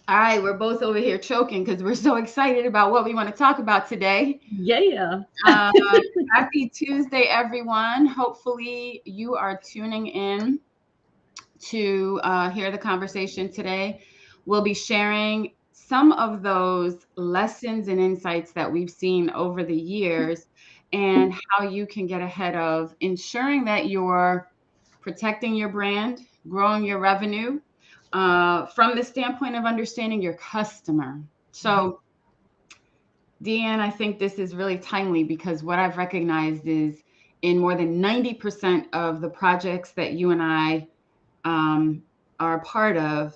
All right, we're both over here choking because we're so excited about what we want to talk about today. Yeah. Uh, Happy Tuesday, everyone. Hopefully, you are tuning in to hear the conversation today. We'll be sharing some of those lessons and insights that we've seen over the years and how you can get ahead of ensuring that you're protecting your brand, growing your revenue from the standpoint of understanding your customer. So, Deanne, I think this is really timely because what I've recognized is in more than 90% of the projects that you and I um, are a part of,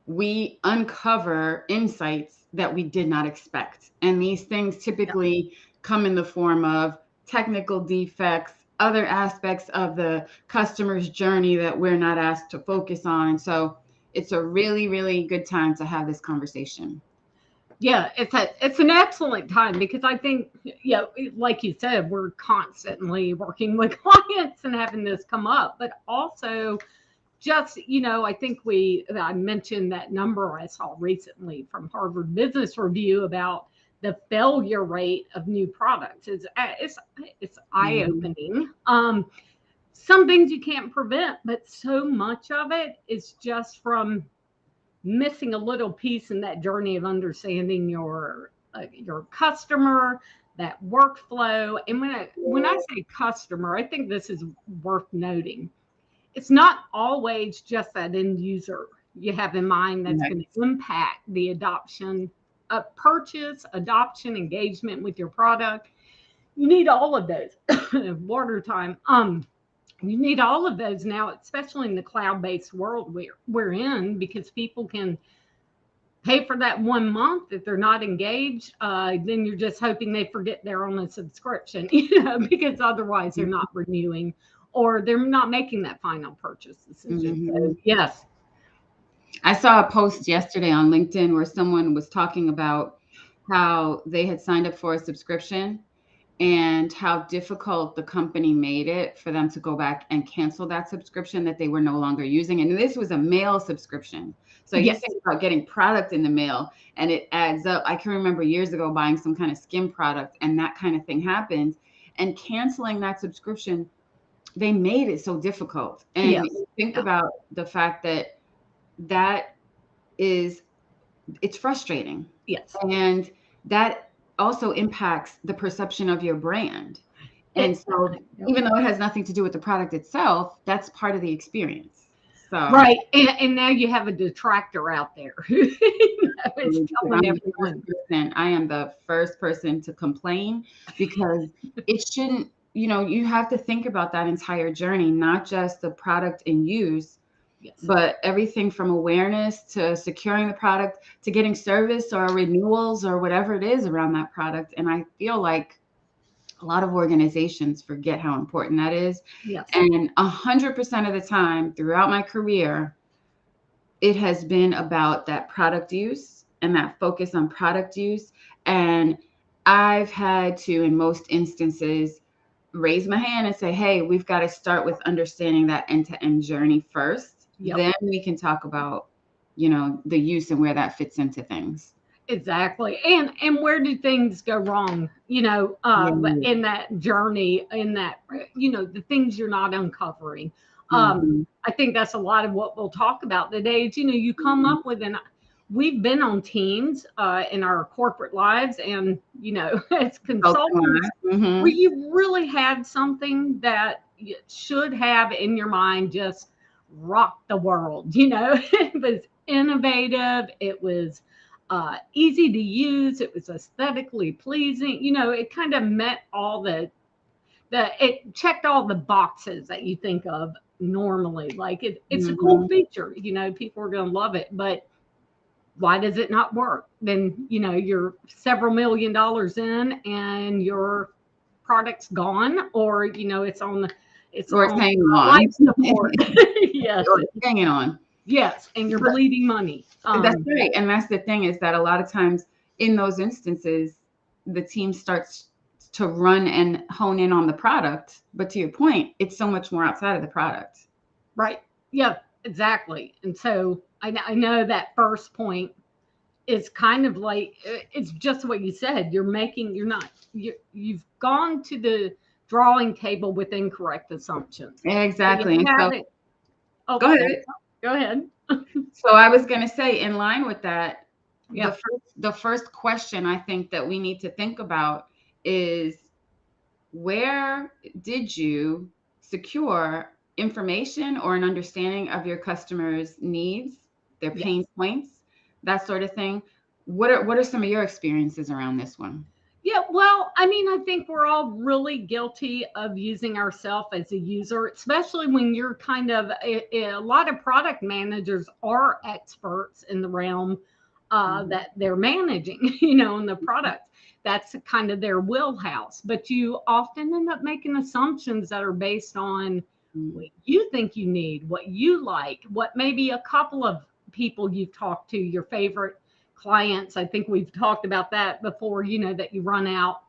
we uncover insights that we did not expect. And these things Yeah. typically come in the form of technical defects, other aspects of the customer's journey that we're not asked to focus on. And so it's a really, really good time to have this conversation. Yeah, it's an excellent time because I think, like you said, we're constantly working with clients and having this come up, but also just, I think I mentioned that number I saw recently from Harvard Business Review about the failure rate of new products. It's eye Mhm. opening. Some things you can't prevent, but so much of it is just from missing a little piece in that journey of understanding your customer, that workflow. And when I say customer, I think this is worth noting. It's not always just that end user you have in mind that's Right. going to impact the adoption of purchase, adoption, engagement with your product. You need all of those. Water time. You need all of those now, especially in the cloud-based world we're in, because people can pay for that 1 month. If they're not engaged, then you're just hoping they forget they're on a subscription, because otherwise they're not renewing or they're not making that final purchase decision. So Mhm. yes. I saw a post yesterday on LinkedIn where someone was talking about how they had signed up for a subscription and how difficult the company made it for them to go back and cancel that subscription that they were no longer using. And this was a mail subscription. So you Yes. think about getting product in the mail and it adds up. I can remember years ago buying some kind of skim product and that kind of thing happens. And canceling that subscription, they made it so difficult. And Yes. you think Yeah. about the fact that that is it's frustrating. Yes. And that also impacts the perception of your brand. And It so Yep. even though it has nothing to do with the product itself, that's part of the experience. So Right. And now you have a detractor out there who is because telling I'm the first everyone. person, I am the first person to complain because it shouldn't, you have to think about that entire journey, not just the product in use, Yes. but everything from awareness to securing the product to getting service or renewals or whatever it is around that product. And I feel like a lot of organizations forget how important that is. Yes. And 100% of the time throughout my career, it has been about that product use and that focus on product use. And I've had to, in most instances, raise my hand and say, hey, we've got to start with understanding that end to end journey first. Yep. Then we can talk about, the use and where that fits into things. Exactly. And where do things go wrong, Yeah. in that journey, in that, the things you're not uncovering. Mhm. I think that's a lot of what we'll talk about today is, you come Mhm. up with we've been on teams in our corporate lives and, as consultants, where Mhm. you really had something that you should have in your mind just rock the world. It was innovative. It was easy to use. It was aesthetically pleasing. It kind of met all it checked all the boxes that you think of normally. Like it's a cool Mhm. feature. People are going to love it, but why does it not work? Then you're several $1 million in, and your product's gone, or it's Or it's on hanging life on. support. Yes, Or it's hanging on. yes, and you're But bleeding money. that's right. And that's the thing is that a lot of times in those instances, the team starts to run and hone in on the product. But to your point, it's so much more outside of the product. Right. Yeah, exactly. And so I know that first point. is kind of like, it's just what you said. You've gone to the drawing table with incorrect assumptions. Exactly. And so, Oh, go ahead. Go ahead. So I was going to say, in line with that, Yeah. the first question I think that we need to think about is, where did you secure information or an understanding of your customers' needs, their pain points, that sort of thing? What are some of your experiences around this one? Yeah, well, I mean, I think we're all really guilty of using ourselves as a user, especially when you're kind of a lot of product managers are experts in the realm that they're managing, in the products. That's kind of their wheelhouse. But you often end up making assumptions that are based on what you think you need, what you like, what maybe a couple of people you've talked to, your favorite clients. I think we've talked about that before, that you run out,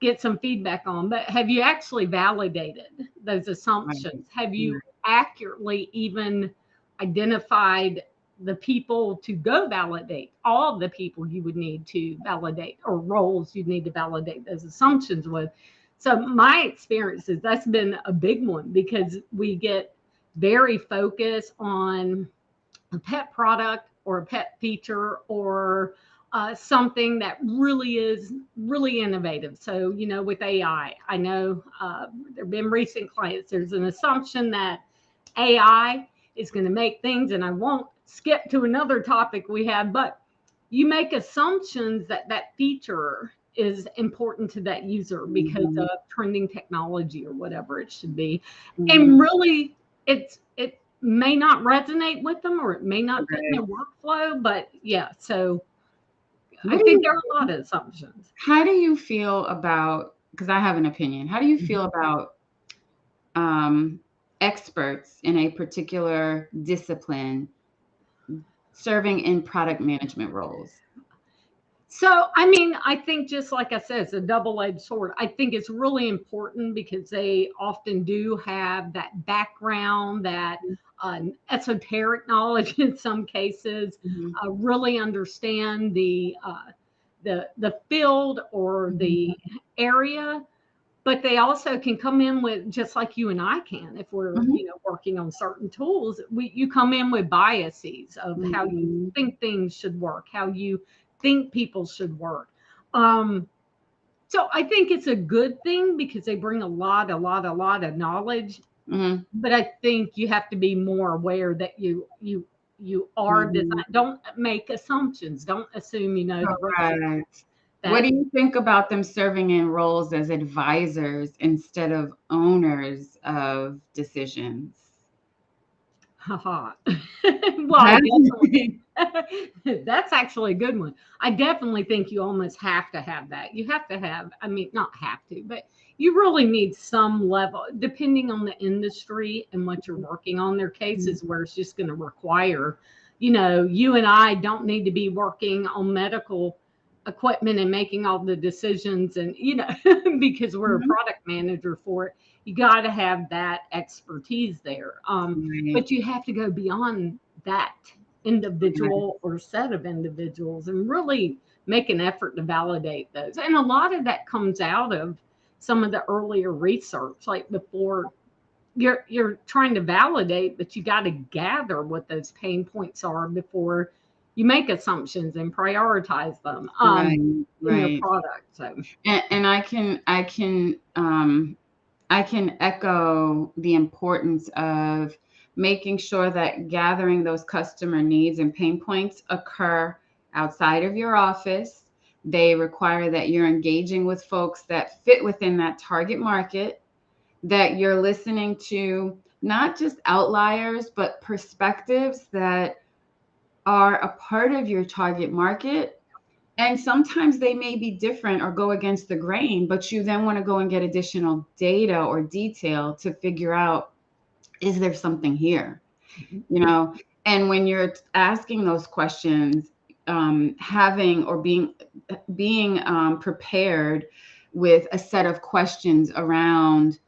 get some feedback on. But have you actually validated those assumptions? Have you accurately even identified the people to go validate, all the people you would need to validate, or roles you'd need to validate those assumptions with? So my experience is that's been a big one, because we get very focused on a pet product or a pet feature, or something that really is really innovative. So, with AI, I know there have been recent clients, there's an assumption that AI is going to make things, and I won't skip to another topic we had, but you make assumptions that that feature is important to that user because of trending technology or whatever it should be. And really, it may not resonate with them, or it may not fit in their workflow, but yeah, so I think there are a lot of assumptions. How do you feel about, because I have an opinion, how do you feel about experts in a particular discipline serving in product management roles? So, I mean, I think, just like I said, it's a double-edged sword. I think it's really important because they often do have that background, that esoteric knowledge in some cases, really understand the field or the area. But they also can come in with, just like you and I can, if we're working on certain tools, you come in with biases of how you think things should work, how you think people should work. So I think it's a good thing because they bring a lot of knowledge. But I think you have to be more aware that you are design. Don't make assumptions. Don't assume you know the right. What do you think about them serving in roles as advisors instead of owners of decisions? Well, that's actually a good one. I definitely think you almost have to have that. You have to have, I mean, not have to, but you really need some level, depending on the industry and what you're working on. There are cases where it's just going to require, you and I don't need to be working on medical equipment and making all the decisions, and because we're a product manager for it. You got to have that expertise there. But you have to go beyond that individual or set of individuals and really make an effort to validate those. And a lot of that comes out of some of the earlier research, like before you're trying to validate, but you got to gather what those pain points are before you make assumptions and prioritize them in your product. So, and I can echo the importance of making sure that gathering those customer needs and pain points occur outside of your office. They require that you're engaging with folks that fit within that target market, that you're listening to not just outliers, but perspectives that are a part of your target market. And sometimes they may be different or go against the grain, but you then want to go and get additional data or detail to figure out, is there something here? And when you're asking those questions, having or being prepared with a set of questions around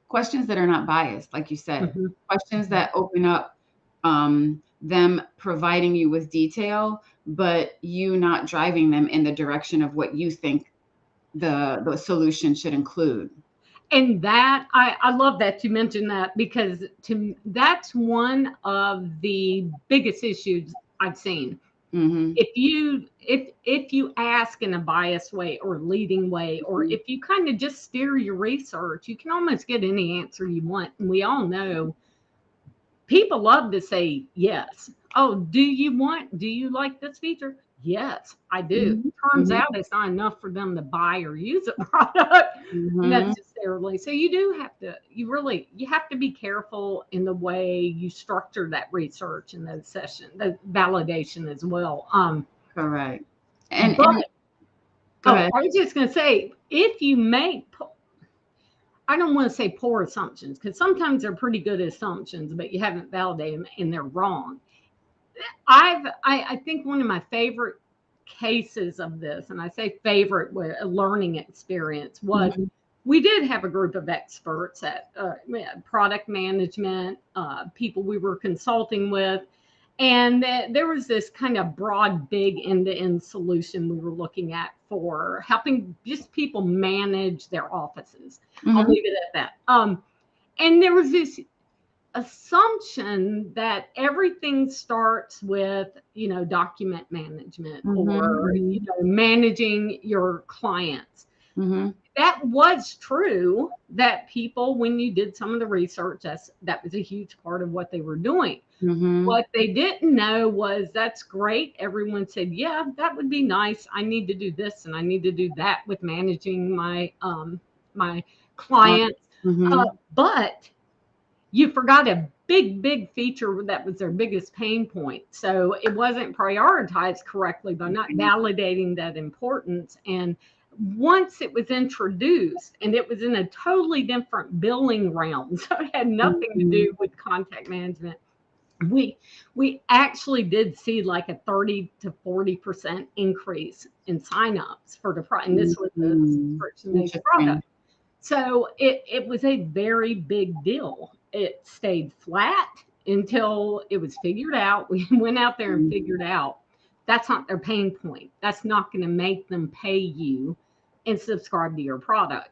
questions that are not biased, like you said, questions that open up them providing you with detail, but you not driving them in the direction of what you think the solution should include. And that I love that you mentioned that, because that's one of the biggest issues I've seen. Mm-hmm. If you ask in a biased way or leading way, or if you kind of just steer your research, you can almost get any answer you want. And we all know people love to say yes. Oh, do you like this feature? Yes, I do. Mm-hmm. Turns Mm-hmm. out it's not enough for them to buy or use a product Mm-hmm. necessarily. So you have to be careful in the way you structure that research and those sessions, the validation as well. Correct. And But go ahead. I was just going to say, if you make, I don't want to say poor assumptions, because sometimes they're pretty good assumptions, but you haven't validated them and they're wrong. I think one of my favorite cases of this, and I say favorite with a learning experience, was Mm-hmm. we did have a group of experts at product management, people we were consulting with, and there was this kind of broad, big end-to-end solution we were looking at for helping just people manage their offices. Mm-hmm. I'll leave it at that. And there was this assumption that everything starts with, document management, or, Mm-hmm. managing your clients. Mm-hmm. That was true, that people, when you did some of the research, that was a huge part of what they were doing. Mm-hmm. What they didn't know was, that's great. Everyone said, yeah, that would be nice. I need to do this and I need to do that with managing my clients. Mm-hmm. But you forgot a big feature that was their biggest pain point. So it wasn't prioritized correctly by not validating that importance. And once it was introduced, and it was in a totally different billing realm, so it had nothing to do with contact management, we actually did see like a 30 to 40% increase in signups for the product. And this was a subscription-based product. So it was a very big deal. It stayed flat until it was figured out. We went out there and figured out that's not their pain point. That's not going to make them pay you and subscribe to your product.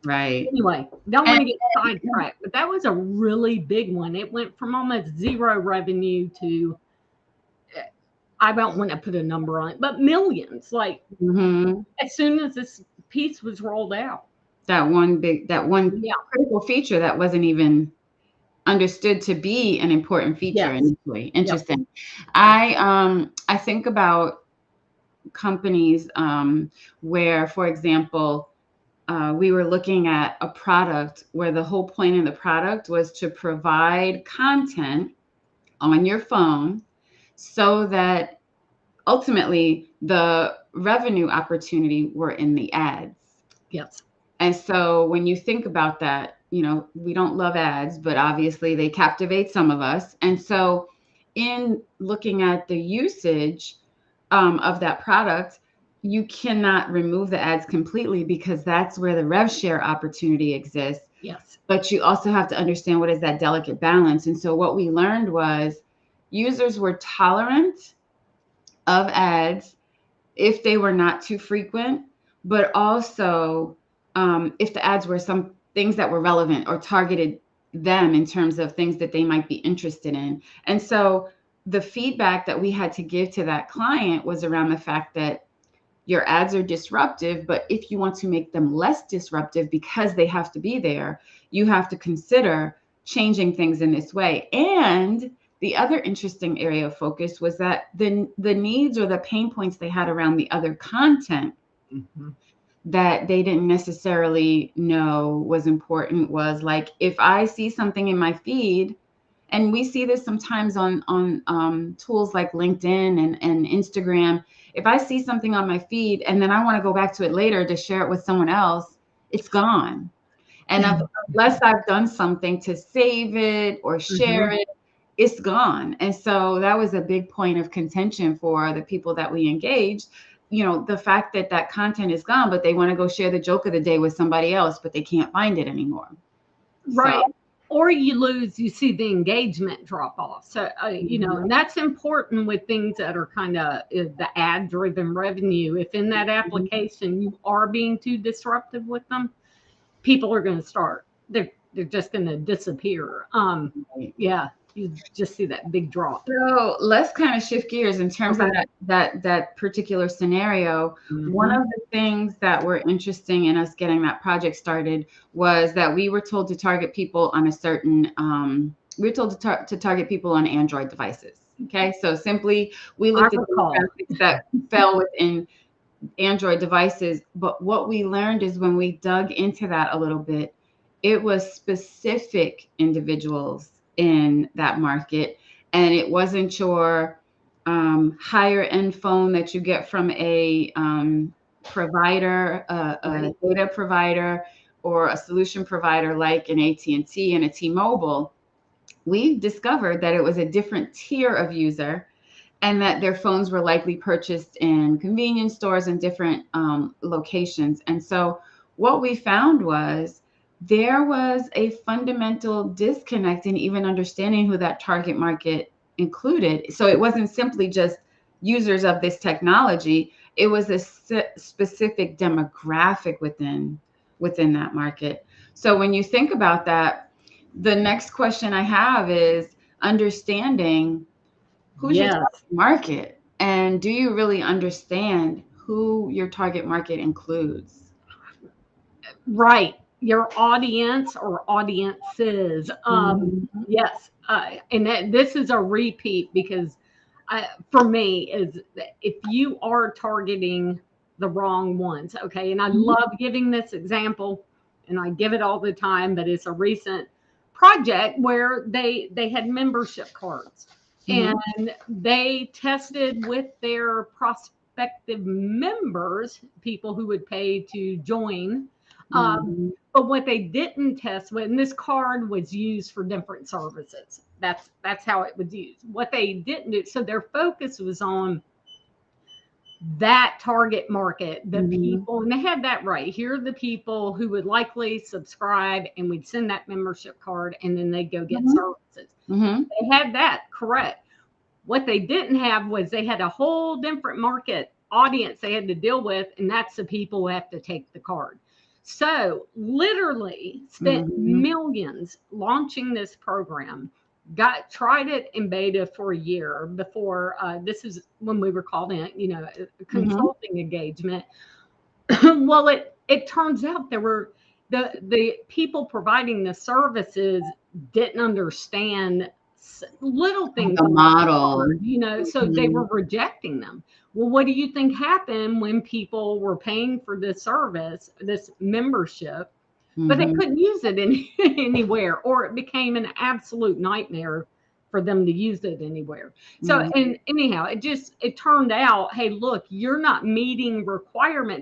Right. Anyway, don't want to get sidetracked, but that was a really big one. It went from almost zero revenue to, I don't want to put a number on it, but millions. Like as soon as this piece was rolled out. That one critical feature that wasn't even understood to be an important feature initially. Interesting. Yep. I think about companies where, for example, we were looking at a product where the whole point of the product was to provide content on your phone so that ultimately the revenue opportunity were in the ads. Yes. And so when you think about that, we don't love ads, but obviously they captivate some of us. And so in looking at the usage of that product, you cannot remove the ads completely, because that's where the rev share opportunity exists. Yes. But you also have to understand what is that delicate balance. And so what we learned was users were tolerant of ads if they were not too frequent, but also if the ads were some things that were relevant or targeted them in terms of things that they might be interested in. And so the feedback that we had to give to that client was around the fact that your ads are disruptive, but if you want to make them less disruptive because they have to be there, you have to consider changing things in this way. And the other interesting area of focus was that the needs or the pain points they had around the other content that they didn't necessarily know was important was like, if I see something in my feed, and we see this sometimes on tools like LinkedIn and Instagram, if I see something on my feed and then I want to go back to it later to share it with someone else, it's gone. And unless I've done something to save it or share it, it's gone. And so that was a big point of contention for the people that we engaged. The fact that that content is gone, but they want to go share the joke of the day with somebody else, but they can't find it anymore. Right. or you see the engagement drop off. So, and that's important with things that are kind of the ad driven revenue. If in that application you are being too disruptive with them, people are going to start, they're just going to disappear. Yeah, you just see that big drop. So let's kind of shift gears in terms of that particular scenario. One of the things that were interesting in us getting that project started was that we were told to target people on a certain, we were told to target people on Android devices. Okay, so simply we looked at the graphics that fell within Android devices, but what we learned is when we dug into that a little bit, it was specific individuals in that market, and it wasn't your higher end phone that you get from a provider, a data provider, or a solution provider like an AT&T and a T-Mobile. We discovered that it was a different tier of user, and that their phones were likely purchased in convenience stores in different locations. And so what we found was there was a fundamental disconnect in even understanding who that target market included. So it wasn't simply just users of this technology, it was a specific demographic within that market. So when you think about that, the next question I have is understanding who's your target market, and do you really understand who your target market includes? Right. Your audience or audiences. Yes. And this is a repeat because for me is if you are targeting the wrong ones. Okay. And I love giving this example and I give it all the time, but it's a recent project where they had membership cards and they tested with their prospective members, people who would pay to join. But what they didn't test when this card was used for different services, that's how it was used. What they didn't do, so their focus was on that target market, the people, and they had that right. Here are the people who would likely subscribe, and we'd send that membership card, and then they'd go get services. They had that correct. What they didn't have was they had a whole different market audience they had to deal with, and that's the people who have to take the card. So literally spent millions launching this program, tried it in beta for a year before this is when we were called in, a consulting engagement. Well, it turns out there were the people providing the services didn't understand little things the model, so they were rejecting them. Well, what do you think happened when people were paying for this service, this membership, but they couldn't use it anywhere, or it became an absolute nightmare for them to use it anywhere. So, and anyhow, it turned out, hey, look, you're not meeting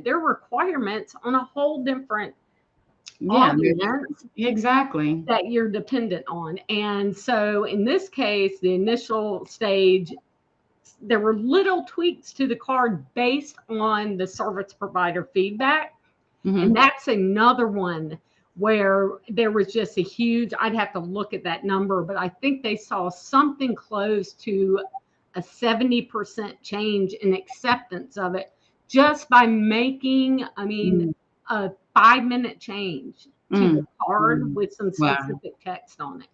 their requirements on a whole different audience exactly that you're dependent on. And so in this case, the initial stage, there were little tweaks to the card based on the service provider feedback. And that's another one where there was just a huge, I'd have to look at that number, but I think they saw something close to a 70% change in acceptance of it just by making, a 5-minute change to the card with some specific text on it.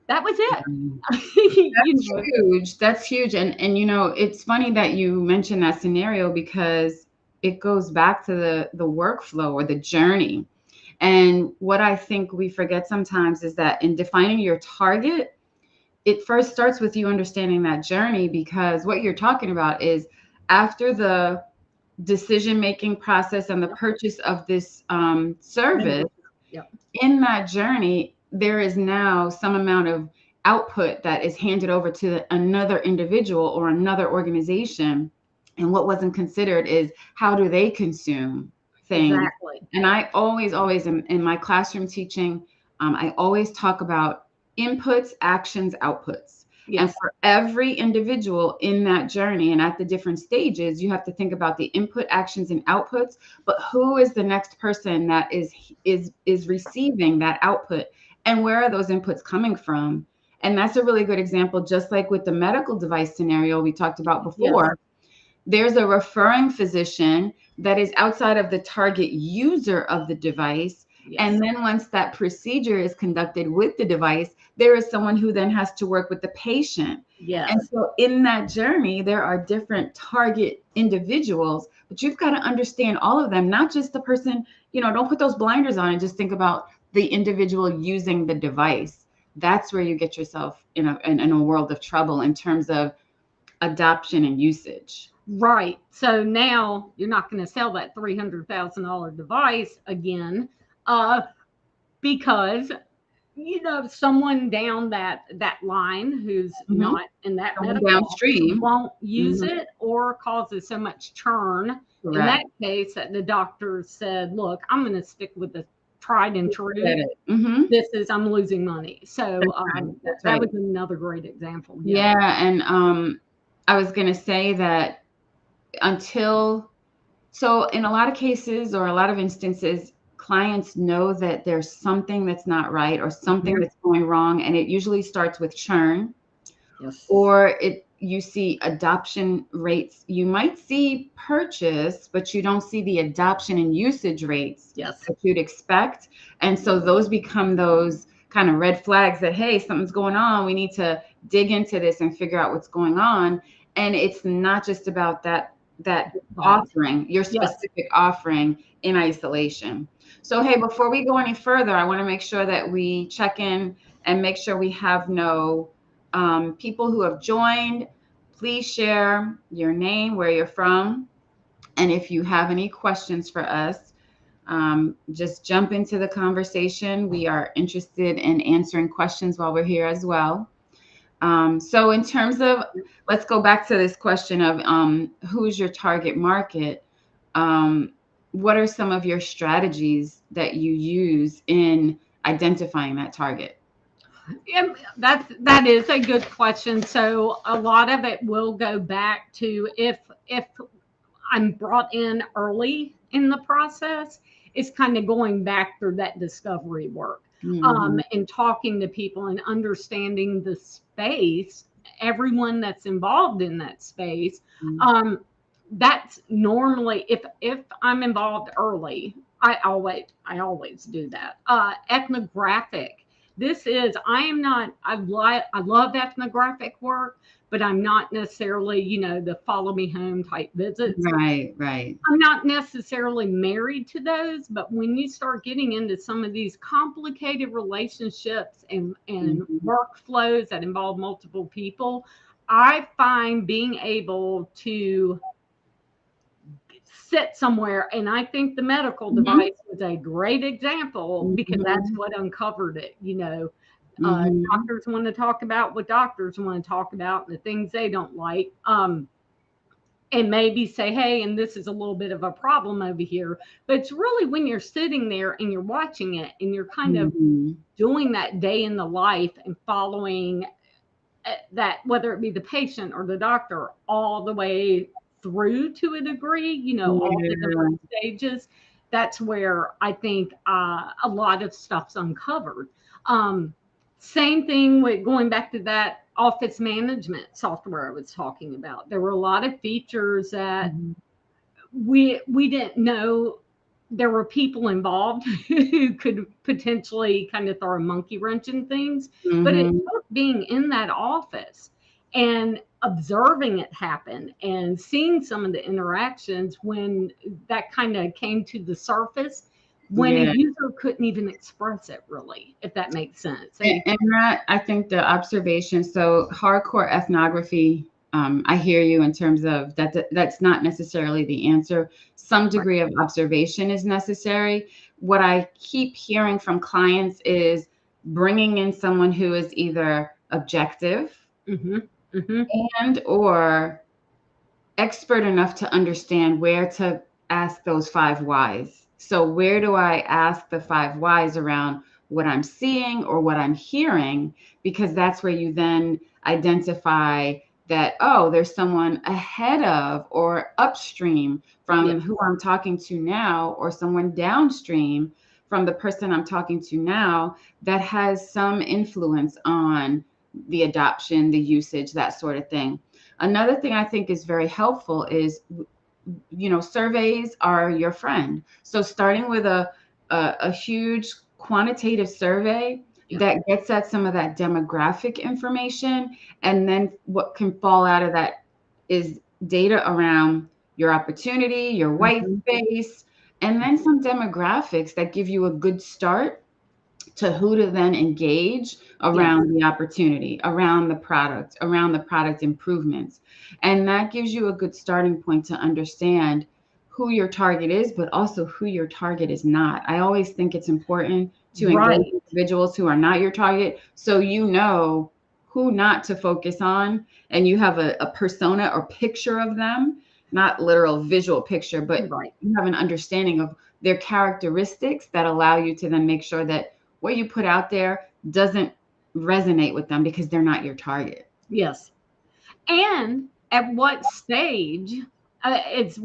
That was it. That's huge. That's huge. And it's funny that you mentioned that scenario because it goes back to the workflow or the journey. And what I think we forget sometimes is that in defining your target, it first starts with you understanding that journey, because what you're talking about is after the decision-making process and the purchase of this service, in that journey, there is now some amount of output that is handed over to another individual or another organization. And what wasn't considered is how do they consume things. And I always in my classroom teaching, I always talk about inputs, actions, outputs. And for every individual in that journey and at the different stages, you have to think about the input, actions, and outputs. But who is the next person that is receiving that output and where are those inputs coming from? And that's a really good example, just like with the medical device scenario we talked about before. There's a referring physician that is outside of the target user of the device. And then once that procedure is conducted with the device, there is someone who then has to work with the patient. And so in that journey, there are different target individuals, but you've got to understand all of them, not just the person, don't put those blinders on and just think about the individual using the device. That's where you get yourself in a world of trouble in terms of adoption and usage. Right. So now you're not going to sell that $300,000 device again, because someone down that line who's not in that medical downstream won't use it, or causes so much churn. Correct. In that case, the doctor said, "Look, I'm going to stick with the tried and true. This is, I'm losing money." So that was another great example. And I was going to say that so in a lot of cases or a lot of instances, clients know that there's something that's not right or something that's going wrong, and it usually starts with churn. Or you see adoption rates. You might see purchase, but you don't see the adoption and usage rates that you'd expect. And so those become those kind of red flags that, hey, something's going on. We need to dig into this and figure out what's going on. And it's not just about that offering, your specific offering in isolation. So, hey, before we go any further, I want to make sure that we check in and make sure we have no people who have joined. Please share your name, where you're from, and if you have any questions for us, just jump into the conversation. We are interested in answering questions while we're here as well. So in terms of, let's go back to this question of who's your target market. What are some of your strategies that you use in identifying that target? Yeah, that is a good question. So a lot of it will go back to if I'm brought in early in the process, it's kind of going back through that discovery work, and talking to people and understanding the space, everyone that's involved in that space. That's normally, if I'm involved early, I always do that. Ethnographic. I love ethnographic work, but I'm not necessarily, the follow me home type visits. Right. I'm not necessarily married to those, but when you start getting into some of these complicated relationships and workflows that involve multiple people, I find being able to sit somewhere, and I think the medical device was a great example because that's what uncovered it. Doctors want to talk about what doctors want to talk about and the things they don't like, and maybe say, hey, and this is a little bit of a problem over here. But it's really when you're sitting there and you're watching it and you're kind of doing that day in the life and following that, whether it be the patient or the doctor, all the way through to a degree, all the different stages. That's where I think a lot of stuff's uncovered. Same thing with going back to that office management software I was talking about. There were a lot of features that we didn't know there were people involved who could potentially kind of throw a monkey wrench in things. But it took being in that office and observing it happen and seeing some of the interactions when that kind of came to the surface, when a user couldn't even express it, really, if that makes sense. And that, I think the observation, so hardcore ethnography, I hear you in terms of that's not necessarily the answer. Some degree of observation is necessary. What I keep hearing from clients is bringing in someone who is either objective and or expert enough to understand where to ask those 5 whys. So where do I ask the 5 whys around what I'm seeing or what I'm hearing? Because that's where you then identify that, oh, there's someone ahead of or upstream from who I'm talking to now, or someone downstream from the person I'm talking to now that has some influence on the adoption, the usage, that sort of thing. Another thing I think is very helpful is, surveys are your friend. So starting with a huge quantitative survey that gets at some of that demographic information, and then what can fall out of that is data around your opportunity, your white space, and then some demographics that give you a good start to who to then engage around the opportunity, around the product improvements. And that gives you a good starting point to understand who your target is, but also who your target is not. I always think it's important to engage individuals who are not your target, so you know who not to focus on, and you have a persona or picture of them, not literal visual picture, but you have an understanding of their characteristics that allow you to then make sure that what you put out there doesn't resonate with them because they're not your target. Yes. And at what stage, it's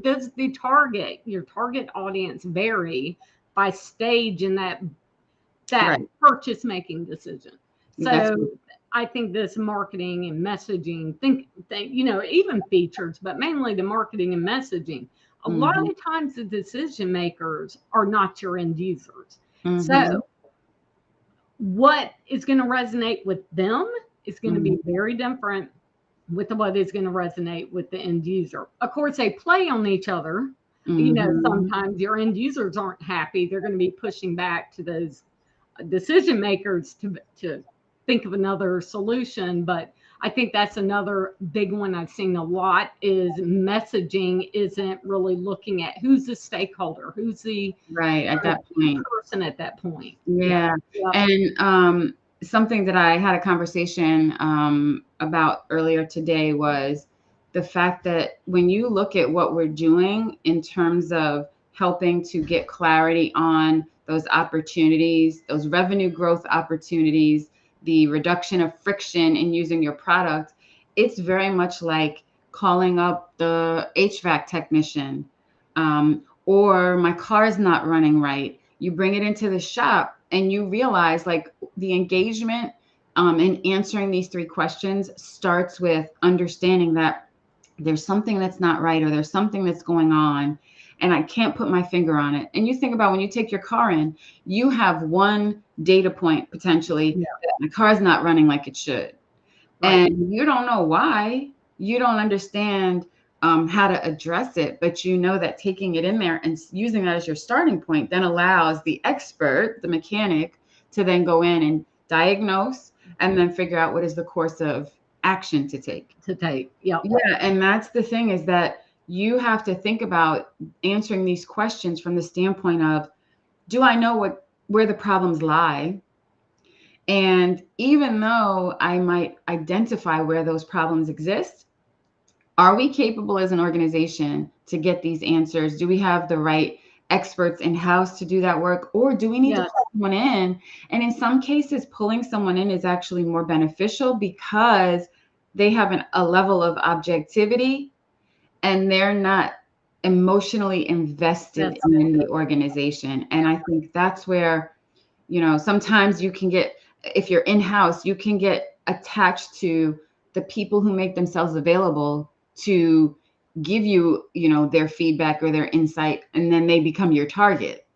does the target, your target audience vary by stage in that purchase making decision. So I think this marketing and messaging, even features, but mainly the marketing and messaging. A lot of times the decision makers are not your end users. So what is going to resonate with them is going to be very different with what is going to resonate with the end user. Of course, they play on each other. Sometimes your end users aren't happy. They're going to be pushing back to those decision makers to think of another solution. But I think that's another big one I've seen a lot is messaging isn't really looking at who's the stakeholder, who's the at that point person at that point. And something that I had a conversation about earlier today was the fact that when you look at what we're doing in terms of helping to get clarity on those opportunities, those revenue growth opportunities, the reduction of friction in using your product, it's very much like calling up the HVAC technician, or my car's not running right. You bring it into the shop and you realize like the engagement in answering these 3 questions starts with understanding that there's something that's not right, or there's something that's going on and I can't put my finger on it. And you think about when you take your car in, you have one data point potentially that the car's not running like it should. And you don't know why. You don't understand how to address it, but you know that taking it in there and using that as your starting point then allows the expert, the mechanic, to then go in and diagnose and then figure out what is the course of action to take. And that's the thing, is that you have to think about answering these questions from the standpoint of, do I know where the problems lie? And even though I might identify where those problems exist, are we capable as an organization to get these answers? Do we have the right experts in-house to do that work? Or do we need to pull someone in? And in some cases, pulling someone in is actually more beneficial because they have a level of objectivity and they're not emotionally invested in the organization. And I think that's where, sometimes you can get, if you're in-house, you can get attached to the people who make themselves available to give you, their feedback or their insight, and then they become your target.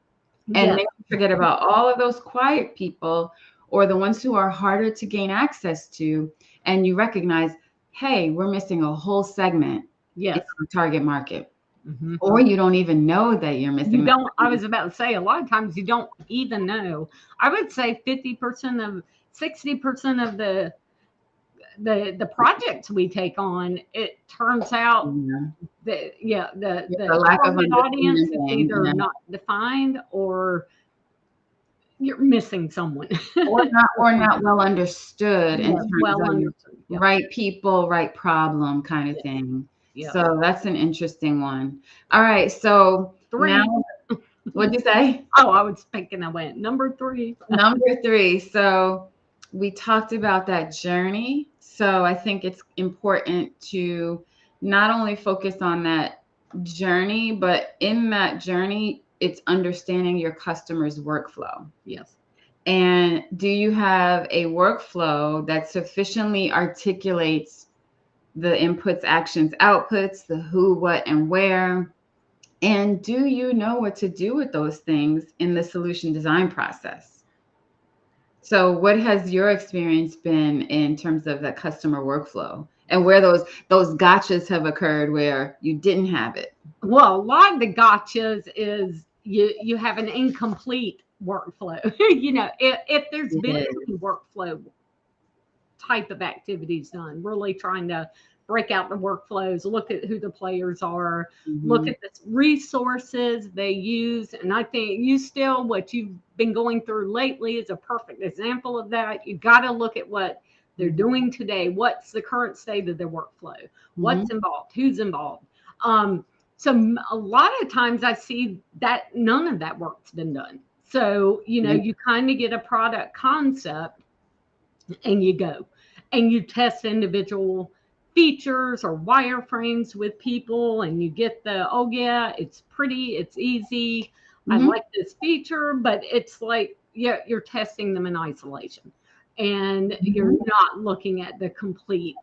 And then you forget about all of those quiet people or the ones who are harder to gain access to. And you recognize, hey, we're missing a whole segment in our target market. Or you don't even know that you're missing. I was about to say, a lot of times you don't even know. I would say 60% of the projects we take on, it turns out that the lack of audience is either not defined or you're missing someone, or not well understood in terms of right people, right problem kind of thing. So that's an interesting one. All right, so 3. Now, what'd you say? Oh, I was thinking I went number 3. Number 3. So we talked about that journey. So I think it's important to not only focus on that journey, but in that journey, it's understanding your customer's workflow. Yes. And do you have a workflow that sufficiently articulates the inputs, actions, outputs, the who, what, and where? And do you know what to do with those things in the solution design process? So what has your experience been in terms of the customer workflow and where those gotchas have occurred where you didn't have it? Well, a lot of the gotchas is you have an incomplete workflow. If there's been any workflow type of activities done, really trying to break out the workflows, look at who the players are, look at the resources they use. And I think what you've been going through lately is a perfect example of that. You got to look at what they're doing today. What's the current state of their workflow? What's involved? Who's involved? So a lot of times I see that none of that work's been done. So, you kind of get a product concept and you go and you test individual features or wireframes with people, and you get oh yeah, it's pretty, it's easy. I like this feature, but it's like, yeah, you're testing them in isolation and you're not looking at the complete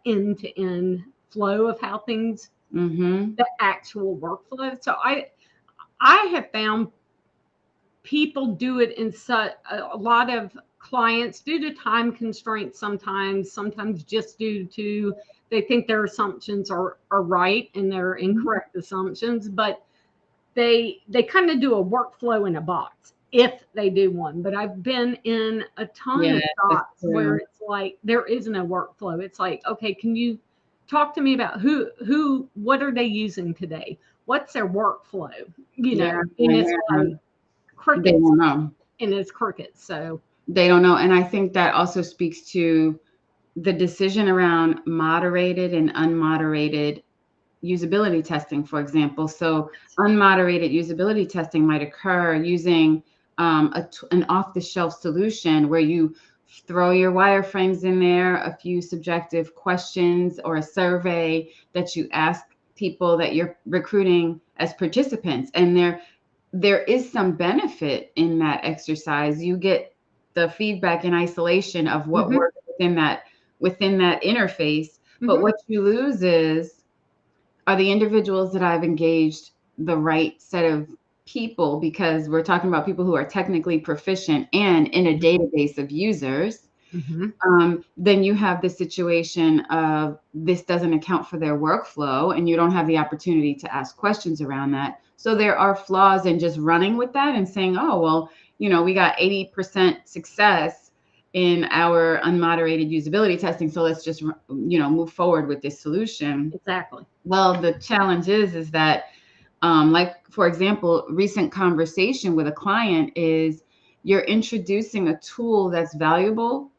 end-to-end flow of how things, the actual workflow. So I have found people do it in a lot of clients due to time constraints, sometimes just due to they think their assumptions are right and they're incorrect assumptions, but they kind of do a workflow in a box if they do one. But I've been in a ton of spots where it's like there isn't a workflow. It's like, okay, can you talk to me about what are they using today? What's their workflow? And it's like crickets. They don't know. And it's crickets. So they don't know. And I think that also speaks to the decision around moderated and unmoderated usability testing, for example. So unmoderated usability testing might occur using an off-the-shelf solution where you throw your wireframes in there, a few subjective questions or a survey that you ask people that you're recruiting as participants. And there is some benefit in that exercise. You get the feedback in isolation of what works within that interface. But what you lose are the individuals that I've engaged the right set of people, because we're talking about people who are technically proficient and in a database of users. Then you have the situation of this doesn't account for their workflow and you don't have the opportunity to ask questions around that. So there are flaws in just running with that and saying, oh, well, we got 80% success in our unmoderated usability testing, so let's just, move forward with this solution. Exactly. Well, the challenge is that, like, for example, recent conversation with a client is you're introducing a tool that's valuable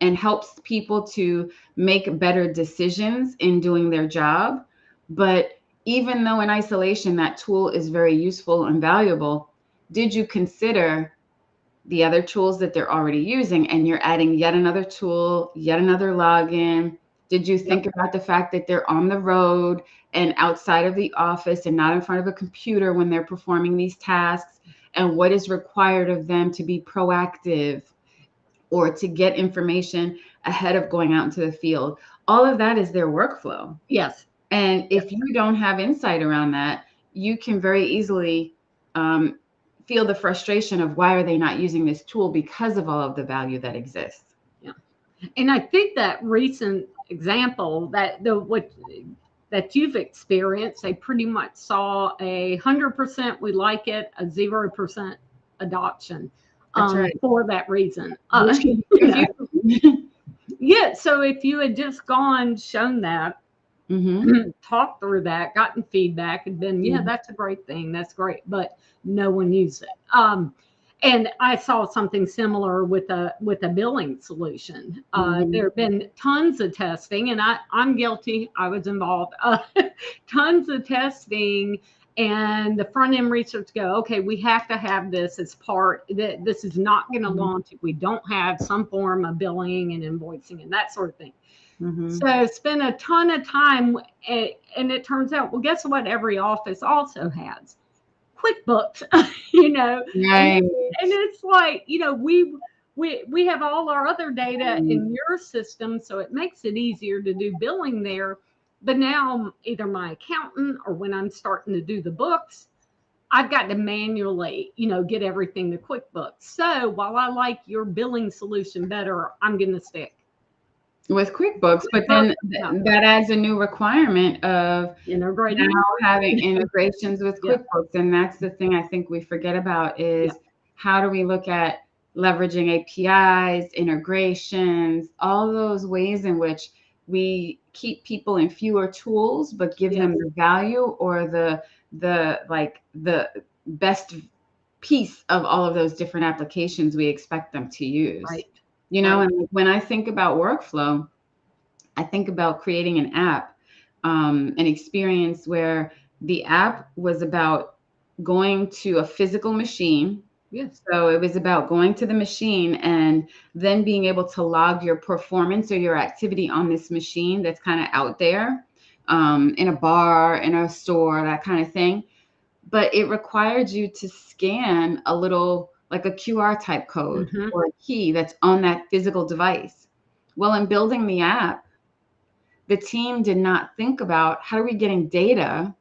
and helps people to make better decisions in doing their job. But even though in isolation that tool is very useful and valuable, did you consider the other tools that they're already using? And you're adding yet another tool, yet another login. Did you think about the fact that they're on the road and outside of the office and not in front of a computer when they're performing these tasks? And what is required of them to be proactive or to get information ahead of going out into the field? All of that is their workflow. Yes. And if you don't have insight around that, you can very easily feel the frustration of why are they not using this tool because of all of the value that exists. Yeah. And I think that recent example that you've experienced, they pretty much saw 100% we like it, a 0% adoption. For that reason. Yeah. So if you had just shown that, talked through that, gotten feedback, and been, that's a great thing. That's great. But no one used it. And I saw something similar with a billing solution. There have been tons of testing, and I'm guilty. I was involved. Tons of testing. And the front end research okay, we have to have this as part. This is not going to launch if we don't have some form of billing and invoicing and that sort of thing. So spend a ton of time, and it turns out, well, guess what? Every office also has. QuickBooks, you know, Right. and it's like, you know, we have all our other data in your system, so it makes it easier to do billing there. But now either my accountant or when I'm starting to do the books, I've got to manually, you know, get everything to QuickBooks. So while I like your billing solution better, I'm going to stick with QuickBooks, but then that adds a new requirement of integrating, now having integrations with QuickBooks. And that's the thing I think we forget about is how do we look at leveraging APIs, integrations, all those ways in which we keep people in fewer tools, but give them the value or the best piece of all of those different applications we expect them to use. Right. You know, and when I think about workflow, I think about creating an app, an experience where the app was about going to a physical machine. Yes. So it was about going to the machine and then being able to log your performance or your activity on this machine that's kind of out there, in a bar, in a store, that kind of thing. But it required you to scan a little, like a QR type code or a key that's on that physical device. Well, in building the app, the team did not think about how are we getting data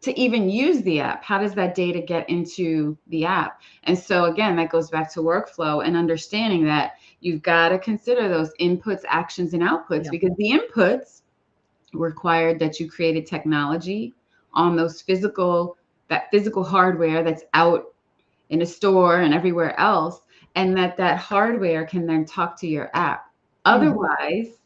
to even use the app? How does that data get into the app? And so again, that goes back to workflow and understanding that you've got to consider those inputs, actions, and outputs, because the inputs required that you created technology on those that physical hardware that's out in a store and everywhere else, and that hardware can then talk to your app. Otherwise,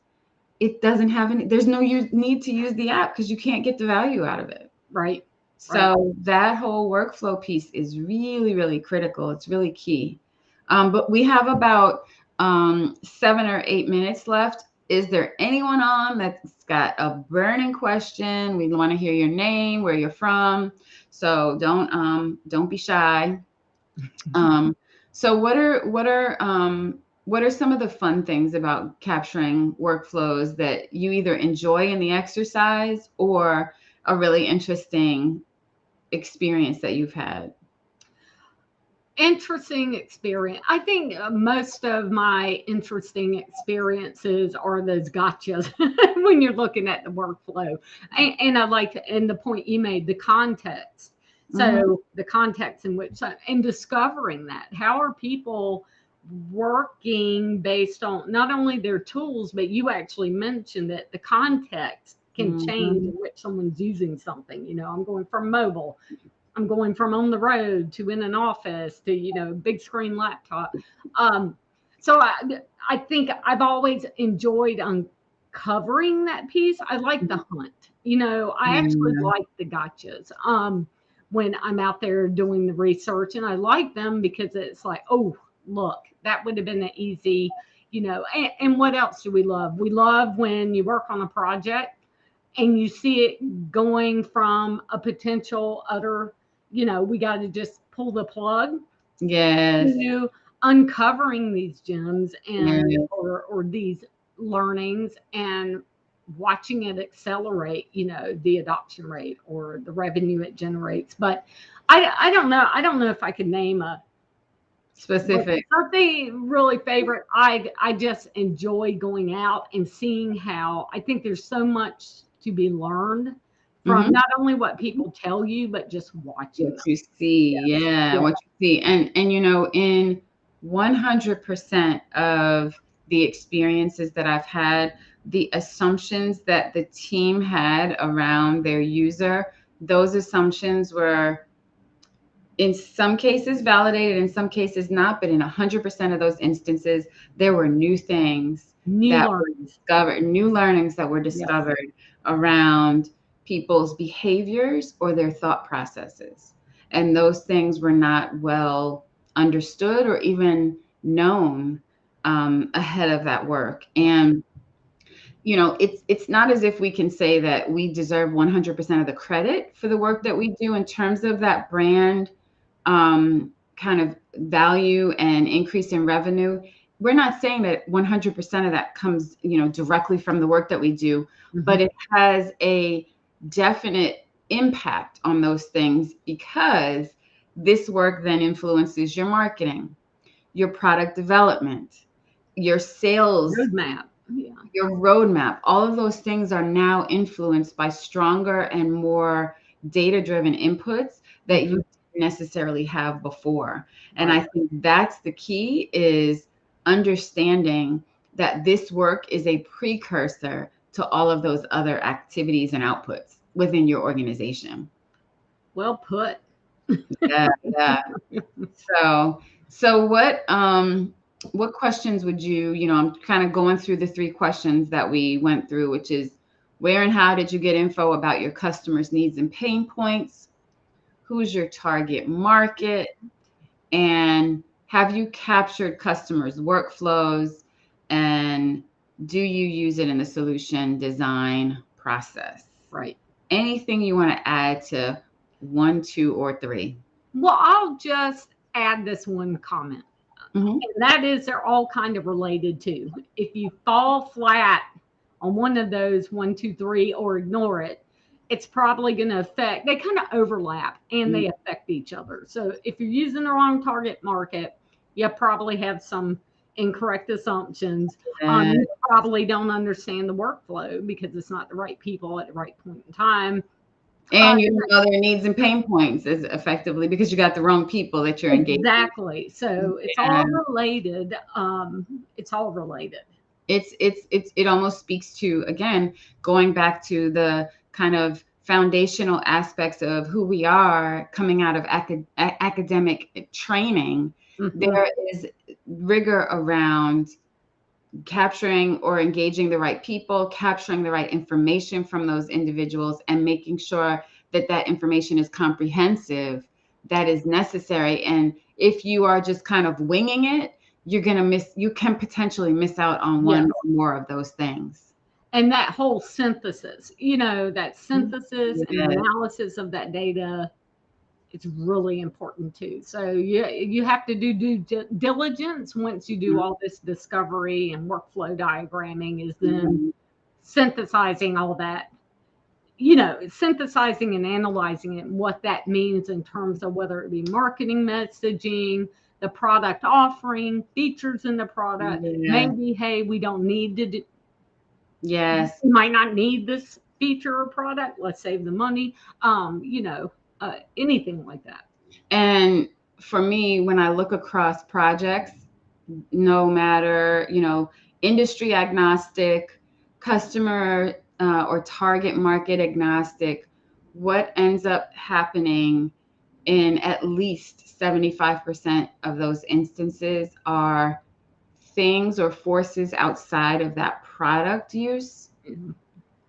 it doesn't have any, there's no need to use the app because you can't get the value out of it. Right. So that whole workflow piece is really, really critical. It's really key. But we have about 7 or 8 minutes left. Is there anyone on that's got a burning question? We want to hear your name, where you're from. So don't be shy. So what are some of the fun things about capturing workflows that you either enjoy in the exercise or a really interesting experience that you've had? Interesting experience. I think most of my interesting experiences are those gotchas when you're looking at the workflow. And I like, and the point you made, the context. So the context in which, and discovering that, how are people working based on not only their tools, but you actually mentioned that the context can change in which someone's using something. You know, I'm going from mobile, I'm going from on the road to in an office to, you know, big screen laptop. So I think I've always enjoyed uncovering that piece. I like the hunt. You know, I actually like the gotchas. When I'm out there doing the research, and I like them because it's like, oh, look, that would have been an easy, you know, and what else do we love? We love when you work on a project and you see it going from a potential utter, you know, we got to just pull the plug. Yes. To uncovering these gems and or these learnings and watching it accelerate, you know, the adoption rate or the revenue it generates. But I don't know. I don't know if I could name a specific something really favorite. I just enjoy going out and seeing how, I think there's so much to be learned from not only what people tell you, but just watching what you see. What you see. And you know, in 100% of the experiences that I've had, the assumptions that the team had around their user, those assumptions were in some cases validated, in some cases not, but in 100% of those instances, there were new things that were discovered, new learnings that were discovered around people's behaviors or their thought processes. And those things were not well understood or even known ahead of that work. And you know, it's not as if we can say that we deserve 100% of the credit for the work that we do in terms of that brand kind of value and increase in revenue. We're not saying that 100% of that comes, you know, directly from the work that we do, but it has a definite impact on those things because This work then influences your marketing, your product development, your sales roadmap. Yeah. your roadmap. All of those things are now influenced by stronger and more data-driven inputs that you didn't necessarily have before. And I think that's the key, is understanding that this work is a precursor to all of those other activities and outputs within your organization. Well put. Yeah, yeah. So what questions would you, I'm kind of going through the 3 questions that we went through, which is, where and how did you get info about your customers' needs and pain points? Who's your target market? And have you captured customers' workflows? And do you use it in the solution design process? Right. Anything you want to add to 1, 2, or 3? Well, I'll just add this one comment. And that is, they're all kind of related too. If you fall flat on one of those 1, 2, 3, or ignore it, it's probably going to affect, they kind of overlap and they affect each other. So if you're using the wrong target market, you probably have some incorrect assumptions. You probably don't understand the workflow because it's not the right people at the right point in time. And you know their needs and pain points as effectively because you got the wrong people that you're engaging. Exactly. So it's all related. It's all related. It almost speaks to, again, going back to the kind of foundational aspects of who we are coming out of academic training. There is rigor around capturing or engaging the right people, capturing the right information from those individuals, and making sure that that information is comprehensive, that is necessary. And if you are just kind of winging it, you can potentially miss out on one or more of those things. And that whole synthesis, that synthesis and analysis of that data, it's really important too. So you have to do due diligence once you do all this discovery and workflow diagramming, is then synthesizing all that, synthesizing and analyzing it and what that means in terms of whether it be marketing messaging, the product offering, features in the product. Maybe, hey, we don't need to do. Yes. We might not need this feature or product. Let's save the money. Anything like that. And for me, when I look across projects, no matter, industry agnostic, customer or target market agnostic, what ends up happening in at least 75% of those instances are things or forces outside of that product use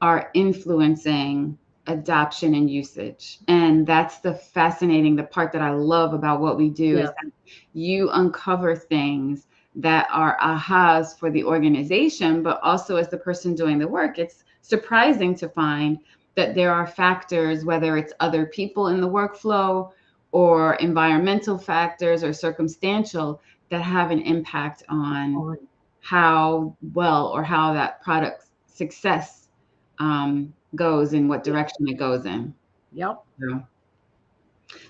are influencing adoption and usage. And that's the part that I love about what we do, is that you uncover things that are ahas for the organization, but also as the person doing the work, it's surprising to find that there are factors, whether it's other people in the workflow or environmental factors or circumstantial, that have an impact on how well or how that product's success goes, in what direction it goes in. Yep.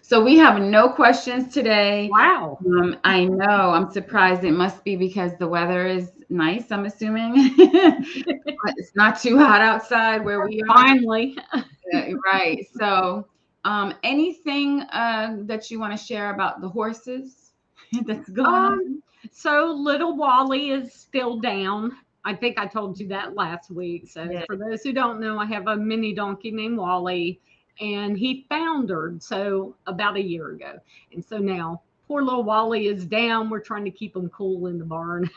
So we have no questions today. Wow. I know. I'm surprised. It must be because the weather is nice, I'm assuming. It's not too hot outside where we are. Finally. Right. So anything that you want to share about the horses that's going on? So little Wally is still down. I think I told you that last week. So for those who don't know, I have a mini donkey named Wally, and he foundered about a year ago. And so now poor little Wally is down. We're trying to keep him cool in the barn.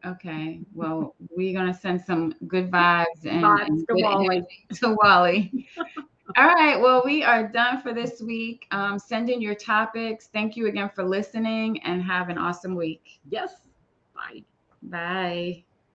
Okay. Well, we're going to send some good vibes and to Wally. To Wally. All right. Well, we are done for this week. Send in your topics. Thank you again for listening, and have an awesome week. Yes. Bye. Bye.